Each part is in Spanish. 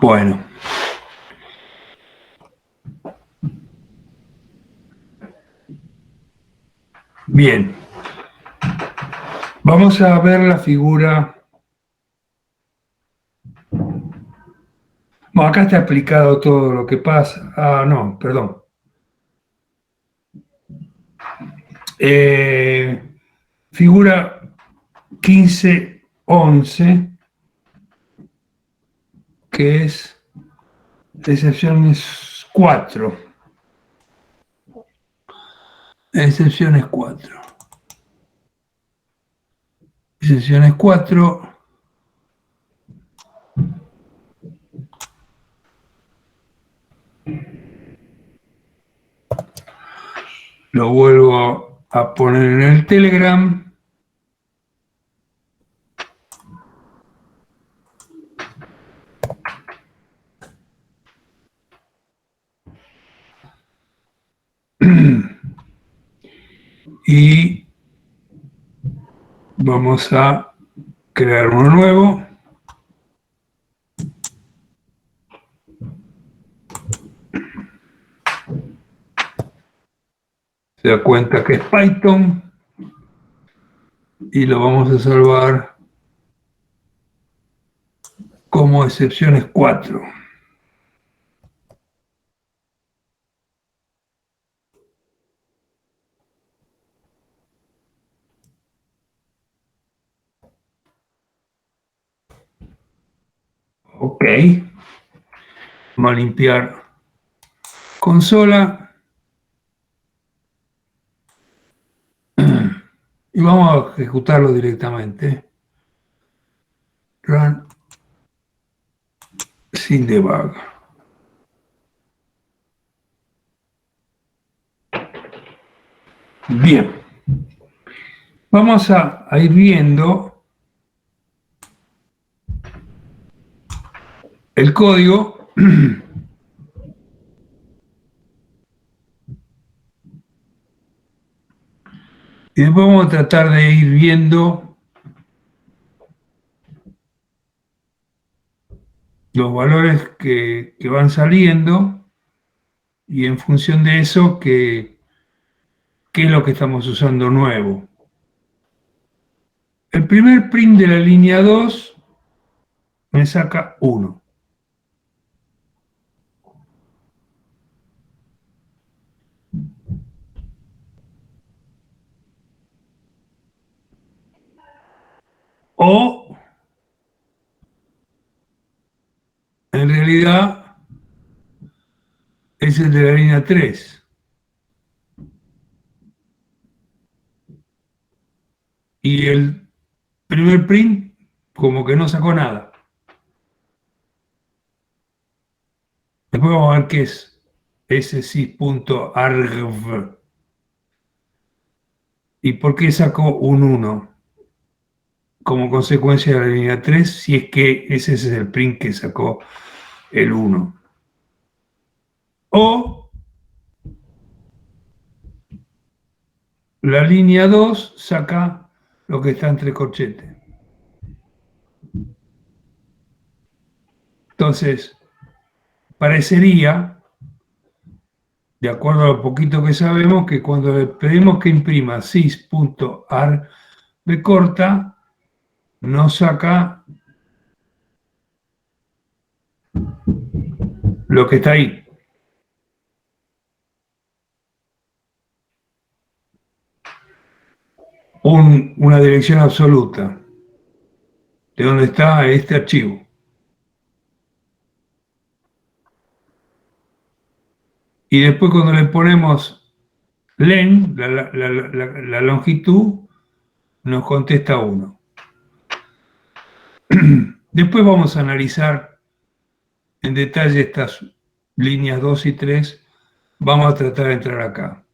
Bueno. Bien. Vamos a ver la figura. Bueno, acá está explicado todo lo que pasa. Ah, no, perdón. Figura 15-11, que es excepciones 4. Excepciones 4. Excepciones 4. Lo vuelvo a poner en el Telegram. Y vamos a crear uno nuevo. Se da cuenta que es Python. Y lo vamos a salvar como excepciones 4. Ok. Vamos a limpiar consola. Y vamos a ejecutarlo directamente. Run sin debug. Bien. Vamos a ir viendo el código. Y después vamos a tratar de ir viendo los valores que van saliendo y en función de eso, qué es lo que estamos usando nuevo. El primer print de la línea 2 me saca 1. O, en realidad, es el de la línea 3. Y el primer print, como que no sacó nada. Después vamos a ver qué es sys.argv. ¿Y por qué sacó un 1? Como consecuencia de la línea 3, si es que ese es el print que sacó el 1. O la línea 2 saca lo que está entre corchetes. Entonces, parecería, de acuerdo a lo poquito que sabemos, que cuando le pedimos que imprima sys.argv corta, nos saca lo que está ahí. Una dirección absoluta de dónde está este archivo. Y después cuando le ponemos len, la longitud, nos contesta 1. Después vamos a analizar en detalle estas líneas 2 y 3. Vamos a tratar de entrar acá.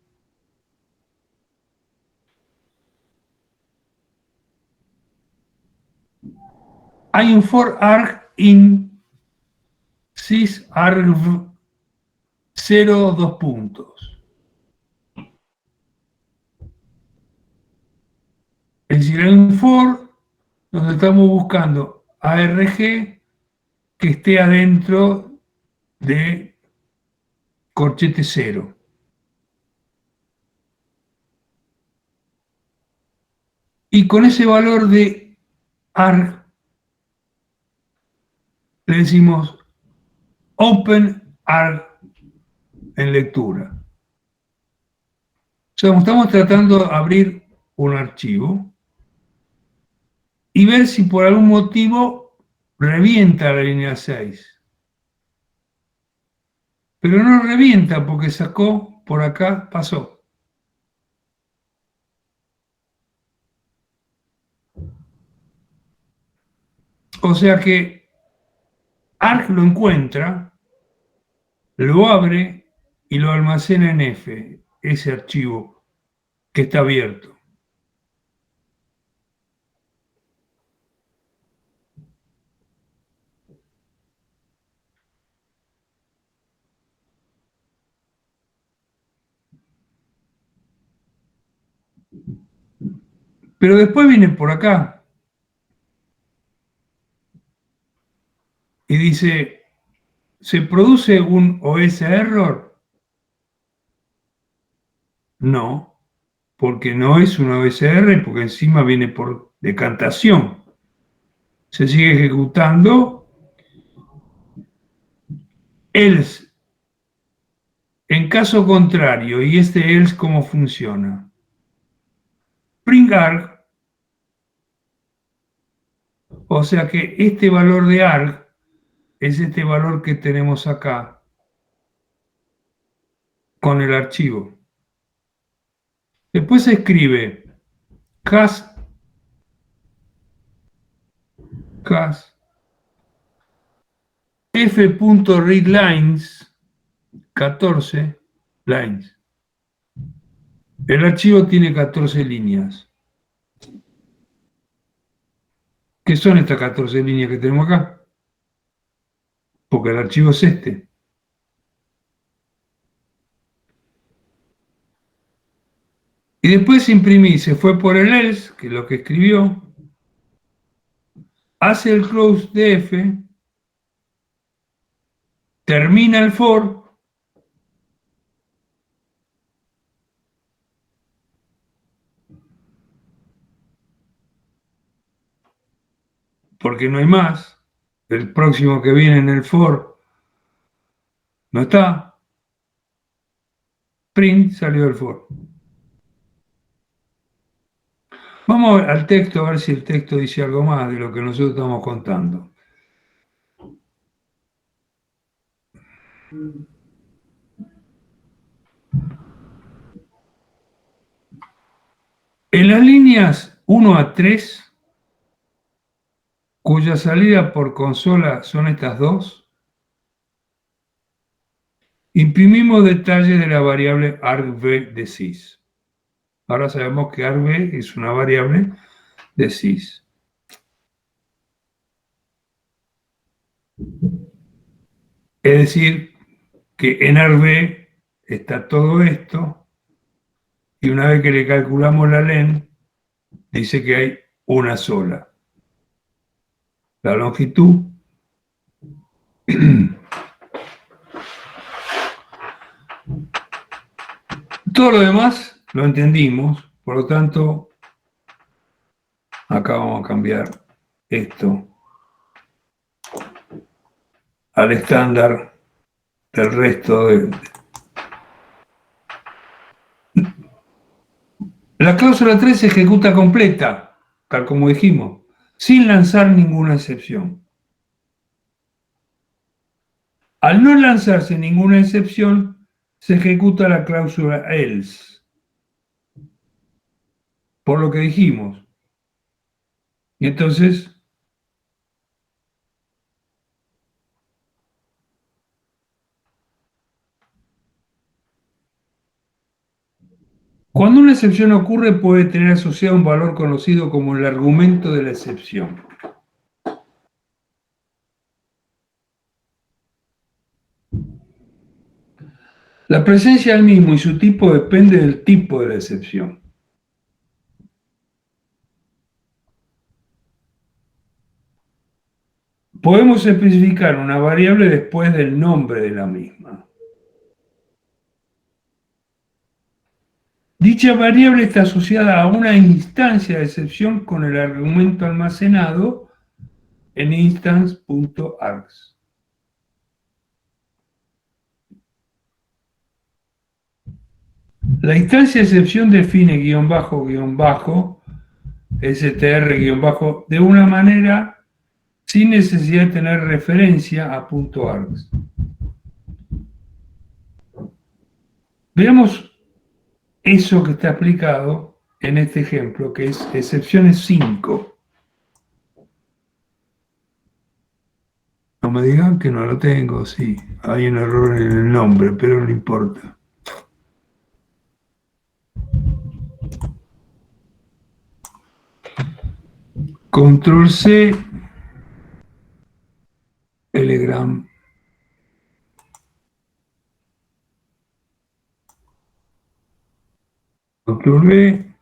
Hay un for arg in sysargv 0, 2 puntos. Es decir, hay un for donde estamos buscando ARG que esté adentro de corchete cero. Y con ese valor de arg le decimos open arg en lectura. O sea, estamos tratando de abrir un archivo y ver si por algún motivo revienta la línea 6. Pero no revienta porque sacó por acá, pasó. O sea que arg lo encuentra, lo abre y lo almacena en F, ese archivo que está abierto. Pero después viene por acá y dice, ¿se produce un OS error? No, porque no es un OSR, porque encima viene por decantación. Se sigue ejecutando else. En caso contrario, ¿y este else cómo funciona? Print arg, o sea que este valor de arg es este valor que tenemos acá con el archivo. Después se escribe cas f.readlines 14 lines. El archivo tiene 14 líneas. ¿Qué son estas 14 líneas que tenemos acá? Porque el archivo es este. Y después imprimí, se fue por el else, que es lo que escribió, hace el close de F, termina el for, porque no hay más. El próximo que viene en el for no está. Print salió del for. Vamos al texto a ver si el texto dice algo más de lo que nosotros estamos contando. En las líneas 1 a 3, cuya salida por consola son estas dos, imprimimos detalles de la variable argv de sys. Ahora sabemos que argv es una variable de sys. Es decir, que en argv está todo esto y una vez que le calculamos la len, dice que hay una sola. La longitud todo lo demás lo entendimos, por lo tanto, acá vamos a cambiar esto al estándar del resto de... La cláusula 3 se ejecuta completa, tal como dijimos, sin lanzar ninguna excepción. Al no lanzarse ninguna excepción, se ejecuta la cláusula else, por lo que dijimos. Y entonces, cuando una excepción ocurre, puede tener asociado un valor conocido como el argumento de la excepción. La presencia del mismo y su tipo depende del tipo de la excepción. podemos especificar una variable después del nombre de la misma. Dicha variable está asociada a una instancia de excepción con el argumento almacenado en instance.args. La instancia de excepción define guión bajo, str guión bajo, de una manera sin necesidad de tener referencia a .args. Veamos eso que está explicado en este ejemplo, que es excepciones 5. No me digan que no lo tengo, sí, hay un error en el nombre, pero no importa. Control C, Telegram. Control V.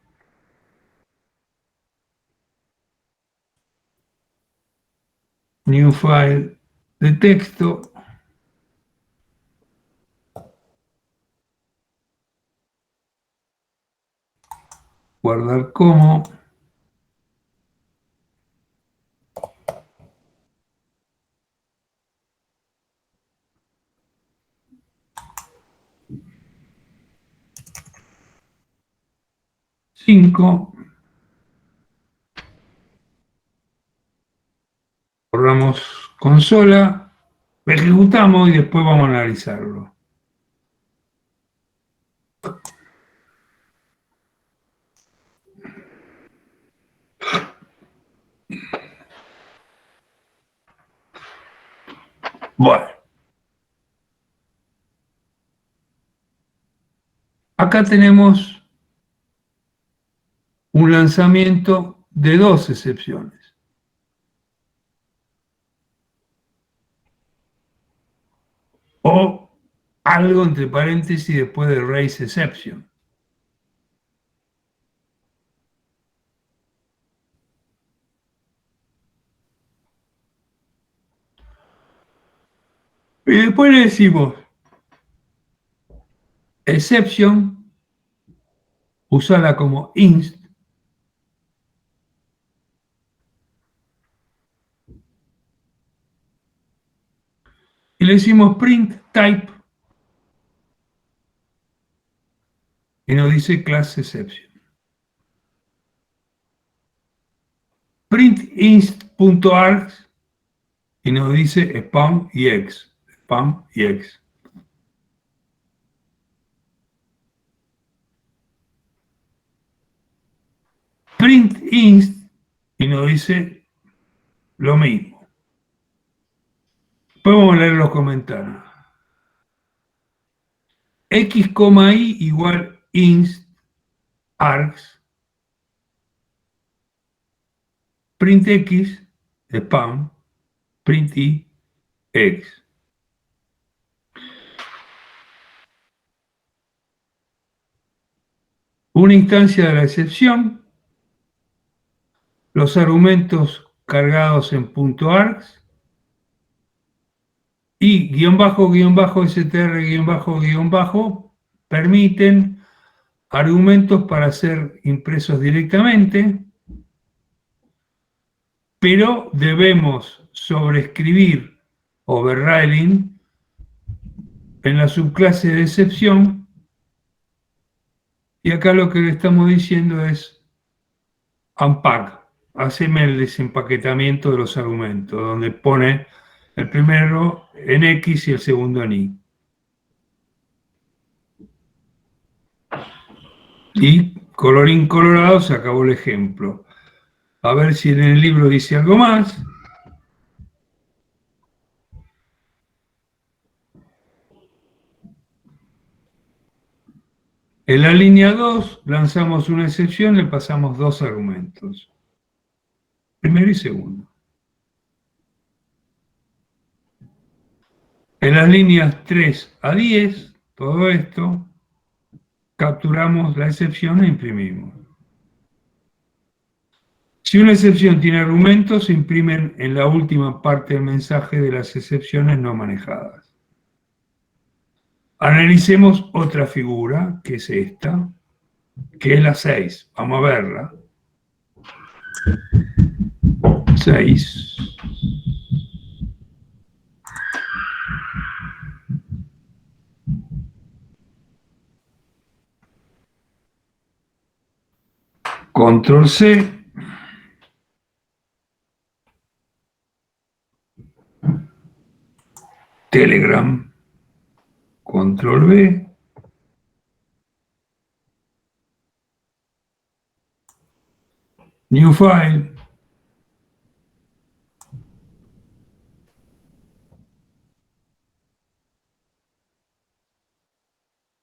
New file de texto. Guardar como. Borramos consola, ejecutamos y después vamos a analizarlo. Bueno. Acá tenemos un lanzamiento de dos excepciones. O algo entre paréntesis después de raise exception. Y después le decimos exception, usala como inst, y le decimos print type, y nos dice class exception. Print inst.args, y nos dice spam y ex. Spam y ex. Print inst, y nos dice lo mismo. Podemos leer los comentarios. X, I igual inst args, print X, spam, print Y, X. Una instancia de la excepción, los argumentos cargados en .args y str permiten argumentos para ser impresos directamente, pero debemos sobreescribir overriding en la subclase de excepción, y acá lo que le estamos diciendo es unpack, haceme el desempaquetamiento de los argumentos, donde pone el primero en X y el segundo en Y. Y colorín colorado, se acabó el ejemplo. A ver si en el libro dice algo más. En la línea 2 lanzamos una excepción, le pasamos dos argumentos. Primero y segundo. En las líneas 3 a 10, todo esto, capturamos la excepción e imprimimos. Si una excepción tiene argumentos, se imprimen en la última parte del mensaje de las excepciones no manejadas. Analicemos otra figura, que es esta, que es la 6. Vamos a verla. 6. Control C. Telegram. Control V. New file.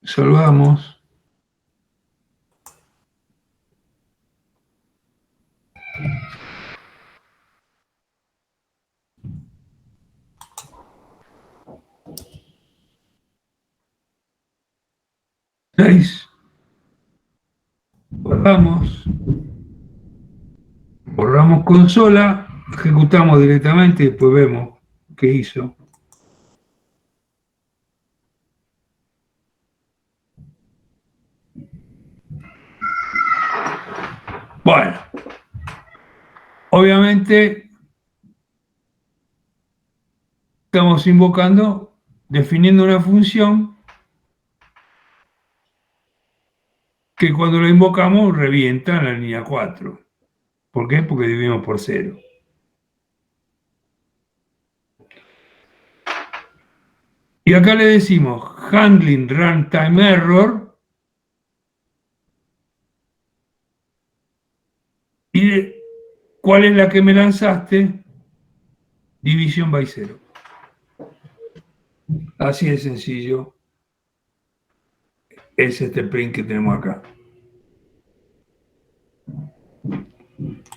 Salvamos. Borramos. Borramos consola. Ejecutamos directamente y después vemos qué hizo. Bueno, obviamente estamos invocando, definiendo una función que cuando la invocamos revienta en la línea 4. ¿Por qué? Porque dividimos por 0. Y acá le decimos handling runtime error y ¿cuál es la que me lanzaste? División by 0. Así de sencillo es este print que tenemos acá.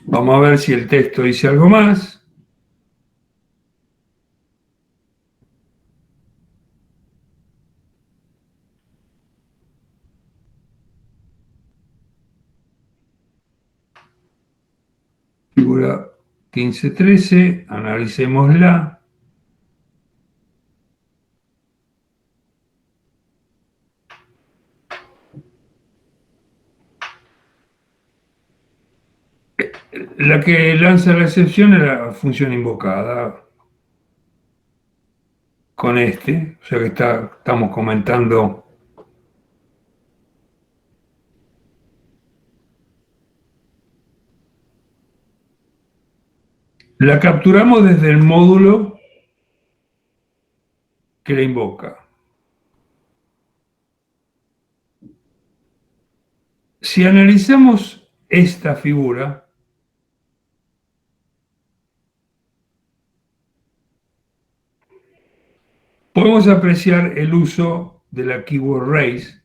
Vamos a ver si el texto dice algo más. Figura 1513, analicémosla. La que lanza la excepción es la función invocada con este, o sea que estamos comentando. La capturamos desde el módulo que la invoca. Si analizamos esta figura, podemos apreciar el uso de la keyword raise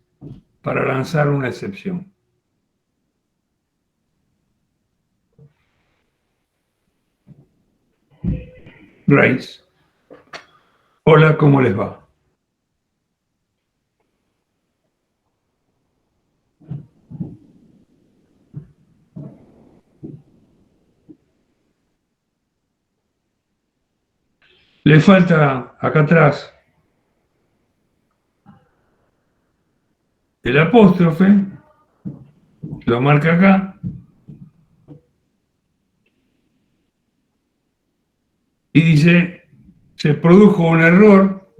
para lanzar una excepción. Raise. Hola, ¿cómo les va? Le falta acá atrás el apóstrofe, lo marca acá, y dice, se produjo un error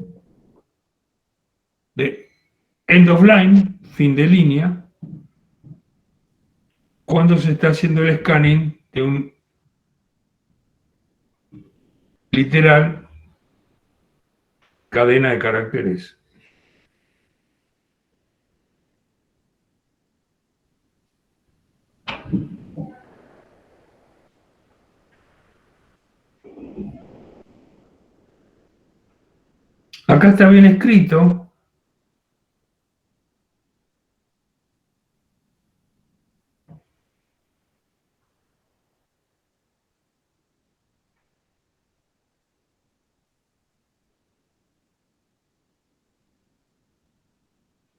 de end of line, fin de línea, cuando se está haciendo el scanning de un literal cadena de caracteres. Acá está bien escrito,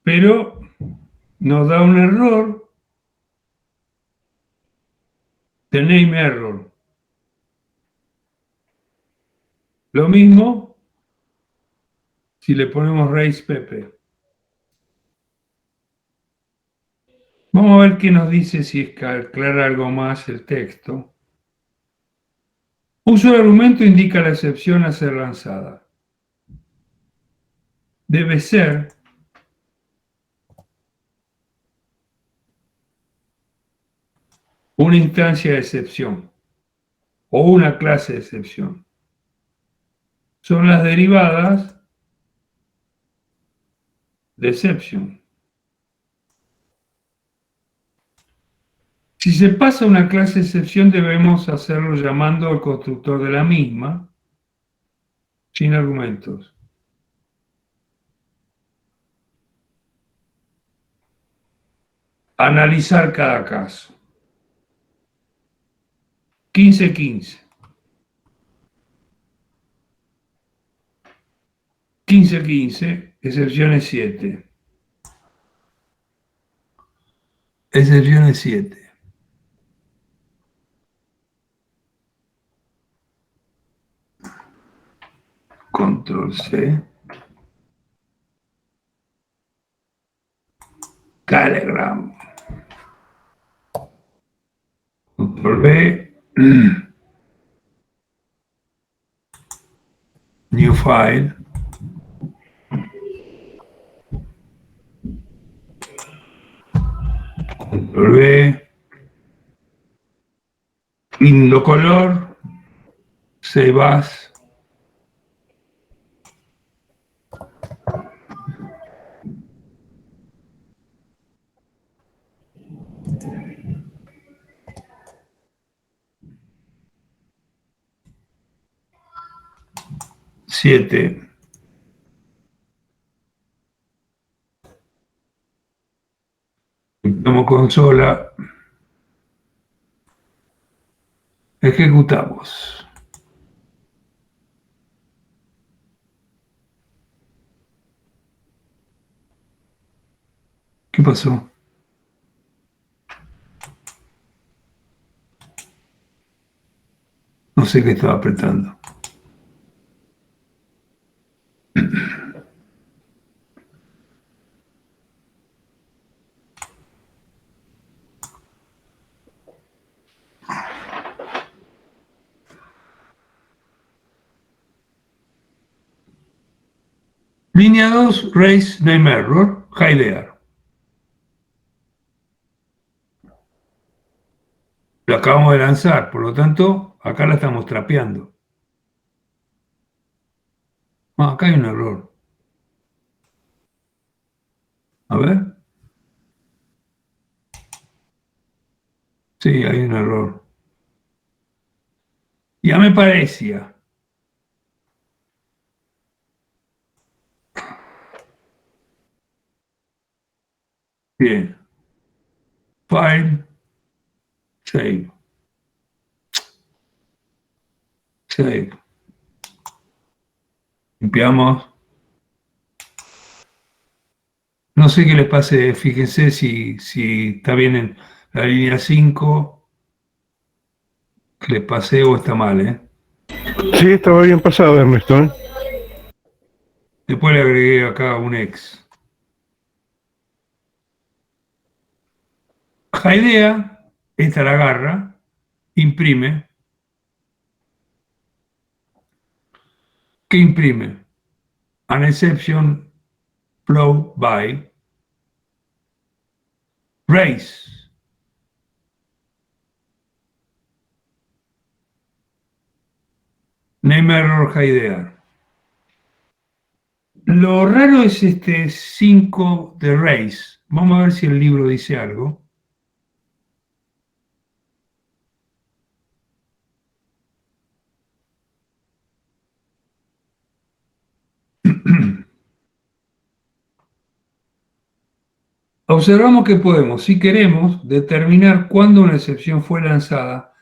pero nos da un error The name error. Lo mismo si le ponemos raise Pepe. Vamos a ver qué nos dice si es que aclara algo más el texto. Uso de argumento indica la excepción a ser lanzada. Debe ser una instancia de excepción o una clase de excepción. Son las derivadas de exception. Si se pasa a una clase de excepción, debemos hacerlo llamando al constructor de la misma, sin argumentos. Analizar cada caso. 15-15. 15-15, excepciones 7. Excepciones 7. Control C. Telegram. Control B. New file. Control B. Lindo color. Save as. Siete. Como consola. Ejecutamos. ¿Qué pasó? No sé qué estaba apretando. Línea 2, raise name error, hidear. Lo acabamos de lanzar, por lo tanto, acá la estamos trapeando. Ah, acá hay un error. A ver. Sí, hay un error. Ya me parecía. Bien. File. Save. Save. Limpiamos. No sé qué les pase, fíjense si está bien en la línea 5, que les pasé o está mal, ¿eh? Sí, estaba bien pasado, Ernesto, ¿eh? Después le agregué acá un ex. Jaidea, esta la agarra, imprime. ¿Qué imprime? An exception flow by race. Name error hidear. Lo raro es este 5 de race. Vamos a ver si el libro dice algo. Observamos que podemos, si queremos, determinar cuándo una excepción fue lanzada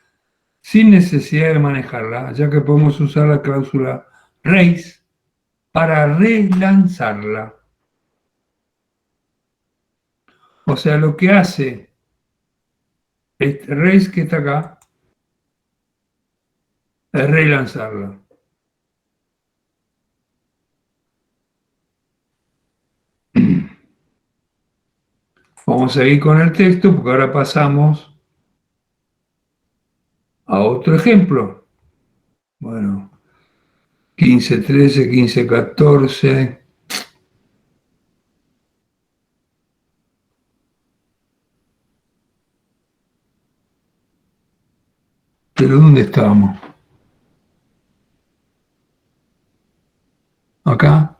sin necesidad de manejarla, ya que podemos usar la cláusula raise para relanzarla. O sea, lo que hace este raise que está acá es relanzarla. Vamos a ir con el texto porque ahora pasamos a otro ejemplo. Bueno, 15, 13, 15, 14. ¿Pero dónde estábamos? Acá.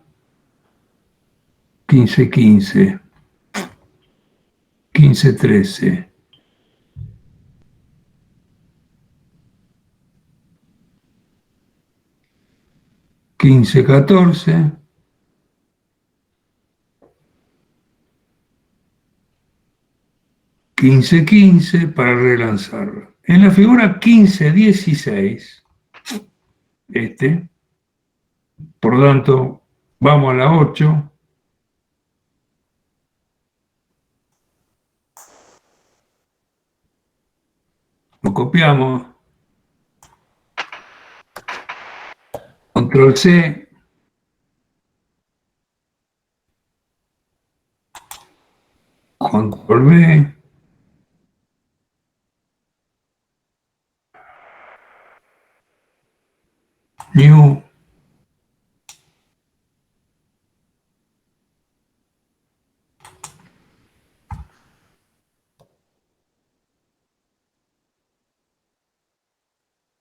15, 15. 15, 13. 15, 14. 15, 15 para relanzarlo. En la figura 15, 16, por lo tanto, vamos a la 8. Lo copiamos. Control C. Control V. New.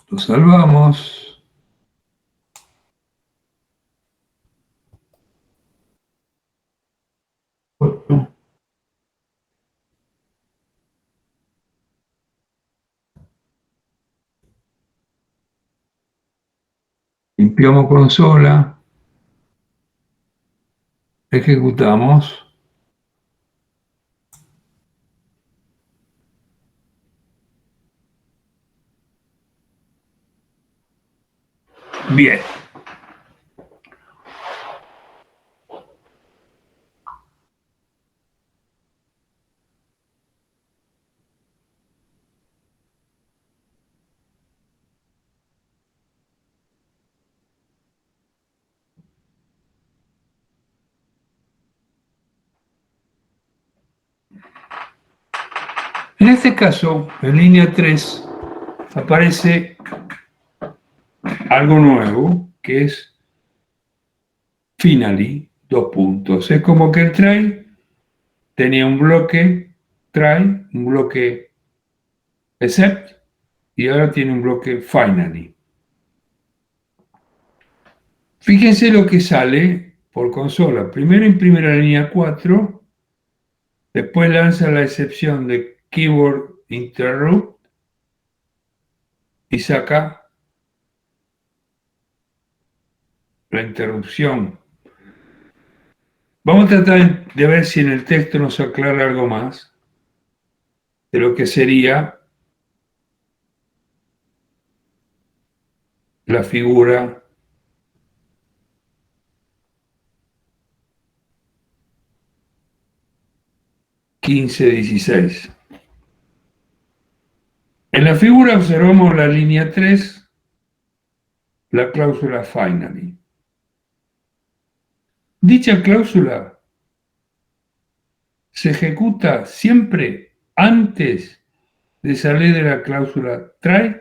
Lo salvamos. Limpiamos consola. Ejecutamos. Bien. En este caso, en línea 3, aparece algo nuevo, que es finally, dos puntos. Es como que el try tenía un bloque try, un bloque except, y ahora tiene un bloque finally. Fíjense lo que sale por consola. Primero imprime la línea 4, después lanza la excepción de keyword interrupt y saca la interrupción. Vamos a tratar de ver si en el texto nos aclara algo más de lo que sería la figura 15-16. En la figura observamos la línea 3, la cláusula finally. Dicha cláusula se ejecuta siempre antes de salir de la cláusula try,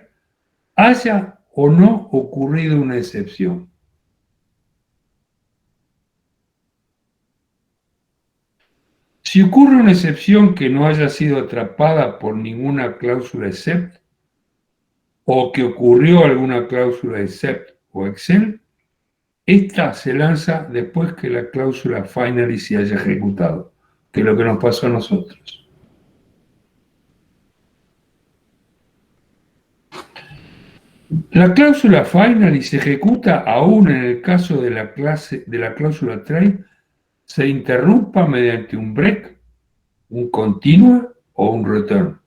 haya o no ocurrido una excepción. Si ocurre una excepción que no haya sido atrapada por ninguna cláusula except, o que ocurrió alguna cláusula except o excel, esta se lanza después que la cláusula finally se haya ejecutado, que es lo que nos pasó a nosotros. La cláusula finally se ejecuta aún en el caso de la cláusula try se interrumpa mediante un break, un continua o un return.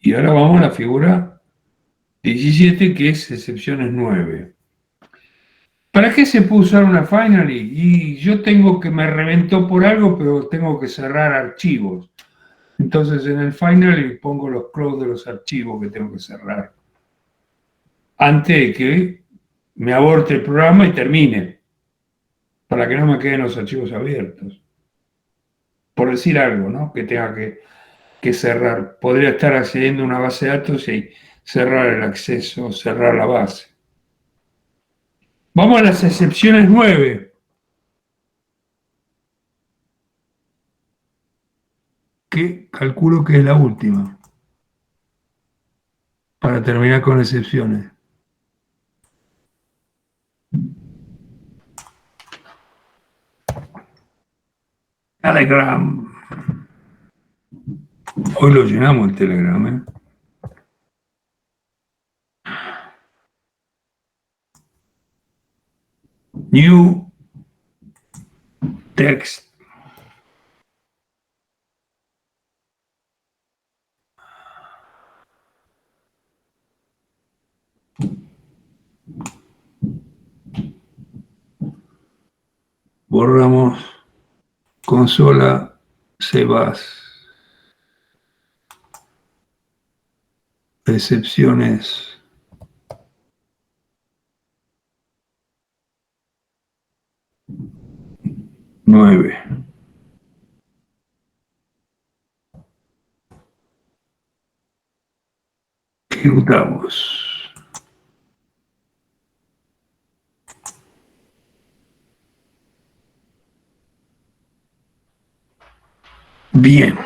Y ahora vamos a la figura 17, que es excepciones 9. ¿Para qué se puede usar una finally? Y yo tengo que, me reventó por algo, pero tengo que cerrar archivos. Entonces en el finally pongo los close de los archivos que tengo que cerrar. Antes de que me aborte el programa y termine. Para que no me queden los archivos abiertos. Por decir algo, ¿no? Que tenga que cerrar. Podría estar accediendo a una base de datos y cerrar el acceso, cerrar la base. Vamos a las excepciones 9. Que calculo que es la última. Para terminar con excepciones. Telegram. Hoy lo llenamos el Telegram, ¿eh? New text. Borramos consola Sebas. Excepciones. Nueve. Ejecutamos. Bien.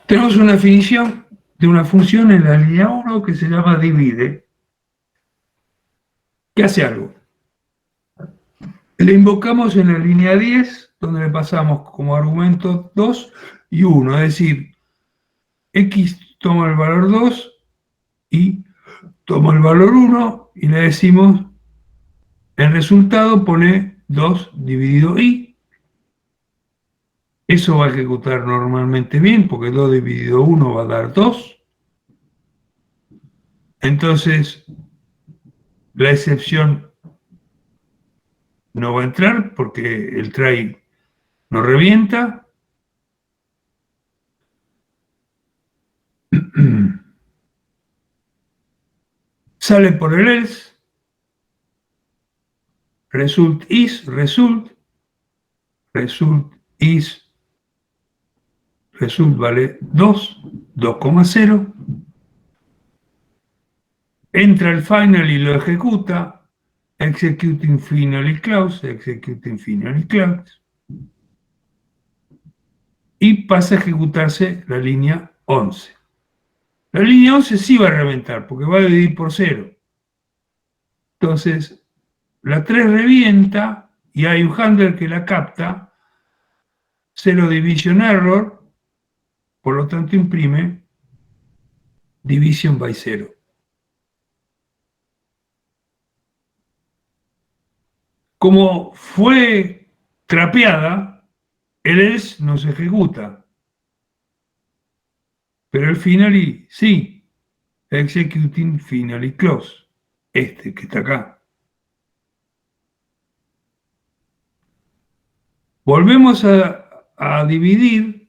Tenemos una definición de una función en la línea 1 que se llama divide, que hace algo. Le invocamos en la línea 10, donde le pasamos como argumento 2 y 1, es decir, x toma el valor 2 y toma el valor 1 y le decimos, el resultado pone 2 dividido y. Eso va a ejecutar normalmente bien, porque 2 dividido 1 va a dar 2. Entonces, la excepción no va a entrar porque el try no revienta. Sale por el else. Result is, result is, result vale 2, 2,0. Entra el final y lo ejecuta. Executing finally clause, executing finally clause. Y pasa a ejecutarse la línea 11. La línea 11 sí va a reventar, porque va a dividir por 0. Entonces, la 3 revienta y hay un handler que la capta, 0 division error, por lo tanto imprime division by 0. Como fue trapeada, el else no se ejecuta, pero el finally sí, executing finally close, este que está acá. Volvemos a dividir,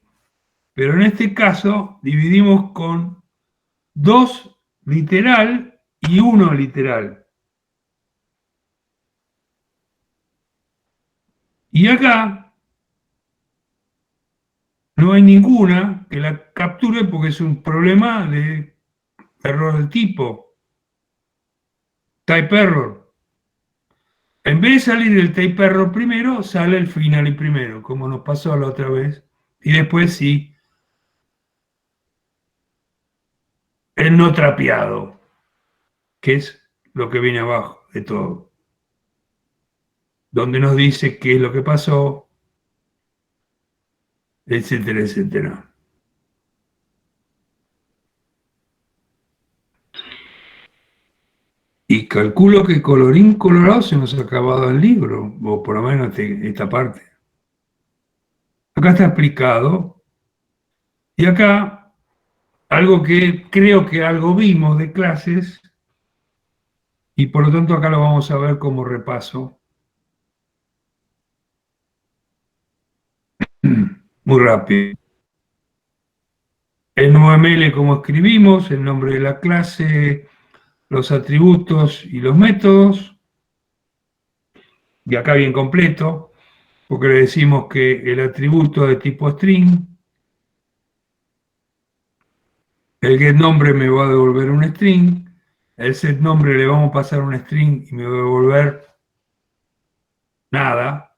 pero en este caso dividimos con 2 literal y 1 literal. Y acá no hay ninguna que la capture porque es un problema de error de tipo, type error. En vez de salir el type error primero, sale el finally primero, como nos pasó la otra vez. Y después sí, el no trapeado, que es lo que viene abajo de todo. Donde nos dice qué es lo que pasó, etcétera, etcétera. Y calculo que colorín colorado se nos ha acabado el libro, o por lo menos esta parte. Acá está explicado. Y acá, algo que creo que algo vimos de clases, y por lo tanto acá lo vamos a ver como repaso muy rápido. En UML, como escribimos, el nombre de la clase, los atributos y los métodos, y acá bien completo, porque le decimos que el atributo de tipo string, el getNombre me va a devolver un string, el setNombre le vamos a pasar un string y me va a devolver nada.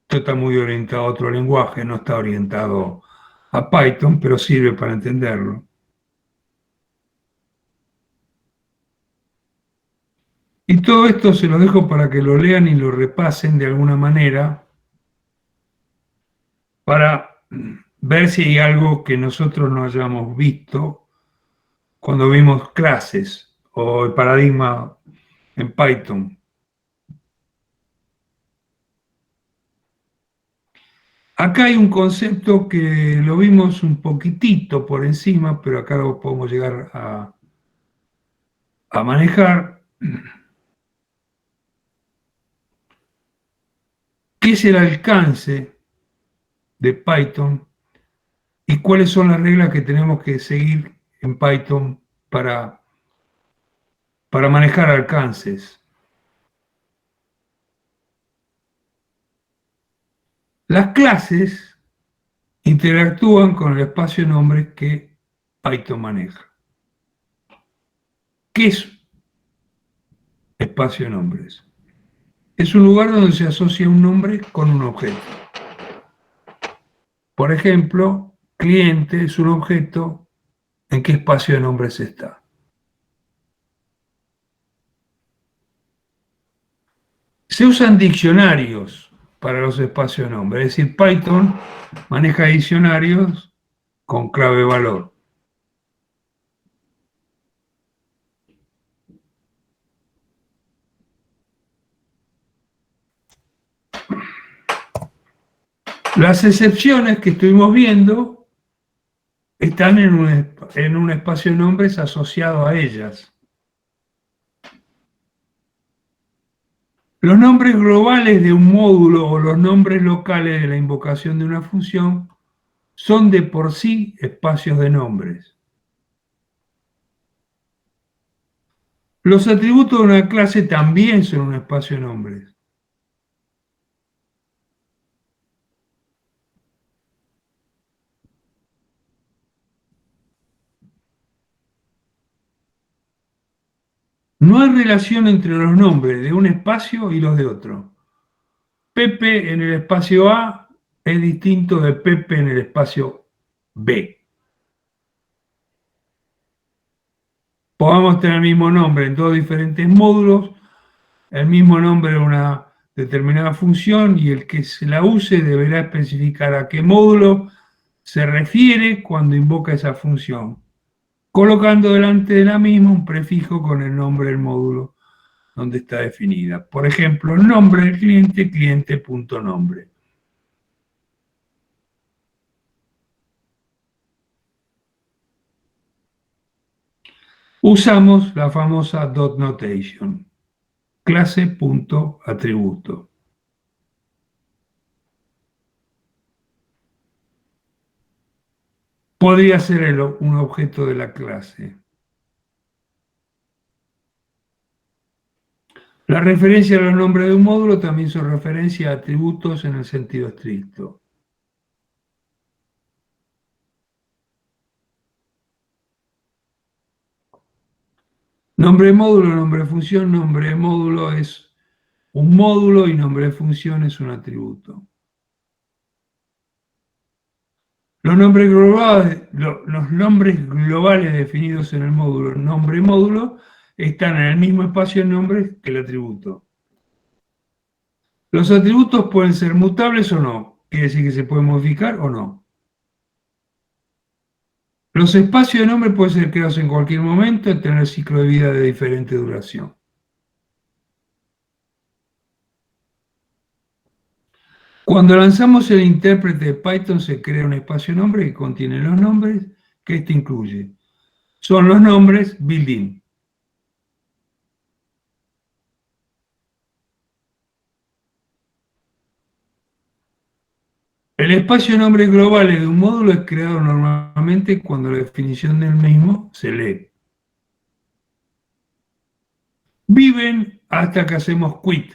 Esto está muy orientado a otro lenguaje, no está orientado a Python, pero sirve para entenderlo. Y todo esto se lo dejo para que lo lean y lo repasen de alguna manera para ver si hay algo que nosotros no hayamos visto cuando vimos clases o el paradigma en Python. Acá hay un concepto que lo vimos un poquitito por encima, pero acá lo podemos llegar a manejar, que es el alcance de Python y cuáles son las reglas que tenemos que seguir en Python para manejar alcances. Las clases interactúan con el espacio de nombres que Python maneja. ¿Qué es espacio de nombres? Es un lugar donde se asocia un nombre con un objeto. Por ejemplo, cliente es un objeto en qué espacio de nombres está. Se usan diccionarios para los espacios de nombres, es decir, Python maneja diccionarios con clave valor. Las excepciones que estuvimos viendo están en un espacio de nombres asociado a ellas. Los nombres globales de un módulo o los nombres locales de la invocación de una función son de por sí espacios de nombres. Los atributos de una clase también son un espacio de nombres. No hay relación entre los nombres de un espacio y los de otro. Pepe en el espacio A es distinto de Pepe en el espacio B. Podamos tener el mismo nombre en dos diferentes módulos, el mismo nombre de una determinada función y el que se la use deberá especificar a qué módulo se refiere cuando invoca esa función, colocando delante de la misma un prefijo con el nombre del módulo donde está definida. Por ejemplo, el nombre del cliente, cliente.nombre. Usamos la famosa dot notation, clase.atributo. Podría ser un objeto de la clase. La referencia a los nombres de un módulo también son referencia a atributos en el sentido estricto. Nombre de módulo, nombre de función, nombre de módulo es un módulo y nombre de función es un atributo. Los nombres globales definidos en el módulo nombre y módulo están en el mismo espacio de nombres que el atributo. Los atributos pueden ser mutables o no, quiere decir que se pueden modificar o no. Los espacios de nombre pueden ser creados en cualquier momento y tener ciclo de vida de diferente duración. Cuando lanzamos el intérprete de Python se crea un espacio de nombre que contiene los nombres que este incluye. Son los nombres built-in. El espacio de nombres globales de un módulo es creado normalmente cuando la definición del mismo se lee. Viven hasta que hacemos quit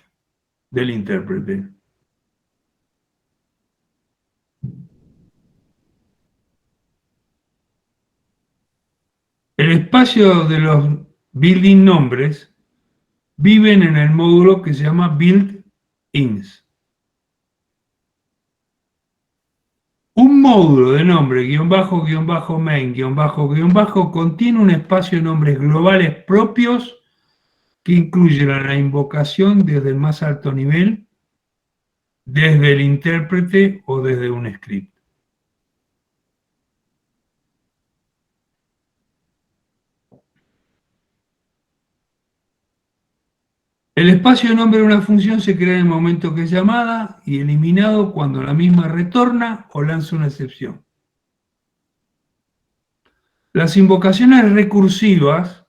del intérprete. El espacio de los building nombres viven en el módulo que se llama build-ins. Un módulo de nombre guión bajo main guión bajo contiene un espacio de nombres globales propios que incluyen la invocación desde el más alto nivel, desde el intérprete o desde un script. El espacio de nombre de una función se crea en el momento que es llamada y eliminado cuando la misma retorna o lanza una excepción. Las invocaciones recursivas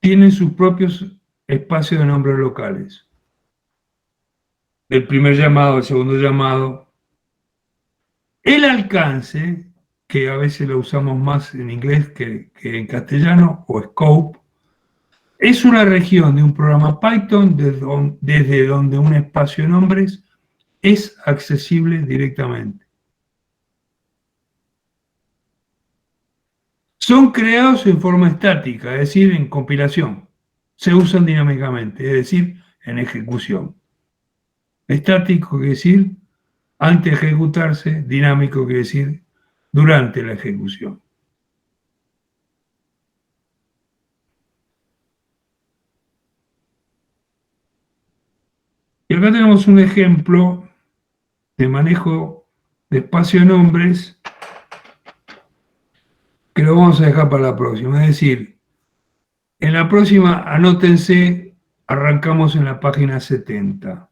tienen sus propios espacios de nombres locales. El primer llamado, el segundo llamado. El alcance, que a veces lo usamos más en inglés que en castellano, o scope, es una región de un programa Python desde donde un espacio de nombres es accesible directamente. Son creados en forma estática, es decir, en compilación. Se usan dinámicamente, es decir, en ejecución. Estático quiere decir antes de ejecutarse, dinámico quiere decir durante la ejecución. Y acá tenemos un ejemplo de manejo de espacio de nombres que lo vamos a dejar para la próxima. Es decir, en la próxima, anótense, arrancamos en la página 70.